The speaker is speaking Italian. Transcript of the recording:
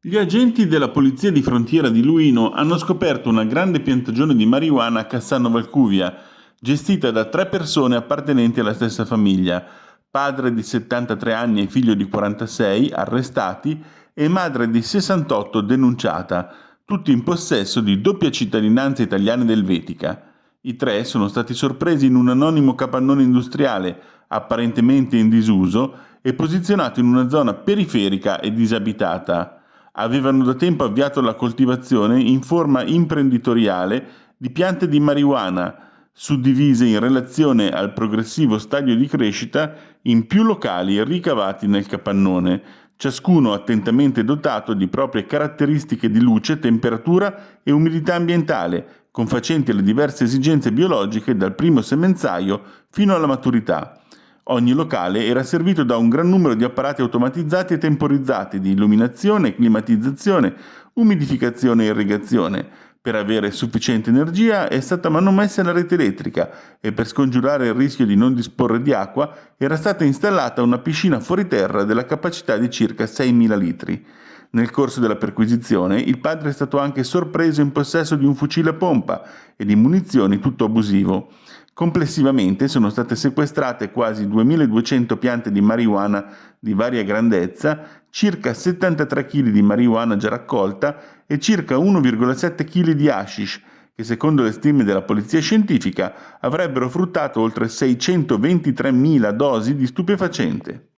Gli agenti della polizia di frontiera di Luino hanno scoperto una grande piantagione di marijuana a Cassano Valcuvia, gestita da 3 persone appartenenti alla stessa famiglia: padre di 73 anni e figlio di 46, arrestati, e madre di 68, denunciata, tutti in possesso di doppia cittadinanza italiana ed elvetica. I tre sono stati sorpresi in un anonimo capannone industriale, apparentemente in disuso e posizionato in una zona periferica e disabitata. Avevano da tempo avviato la coltivazione in forma imprenditoriale di piante di marijuana, suddivise in relazione al progressivo stadio di crescita in più locali ricavati nel capannone, ciascuno attentamente dotato di proprie caratteristiche di luce, temperatura e umidità ambientale, confacenti alle diverse esigenze biologiche dal primo semenzaio fino alla maturità. Ogni locale era servito da un gran numero di apparati automatizzati e temporizzati di illuminazione, climatizzazione, umidificazione e irrigazione. Per avere sufficiente energia è stata manomessa la rete elettrica e per scongiurare il rischio di non disporre di acqua era stata installata una piscina fuori terra della capacità di circa 6.000 litri. Nel corso della perquisizione il padre è stato anche sorpreso in possesso di un fucile a pompa e di munizioni tutto abusivo. Complessivamente sono state sequestrate quasi 2200 piante di marijuana di varia grandezza, circa 73 kg di marijuana già raccolta e circa 1,7 kg di hashish, che secondo le stime della polizia scientifica avrebbero fruttato oltre 623.000 dosi di stupefacente.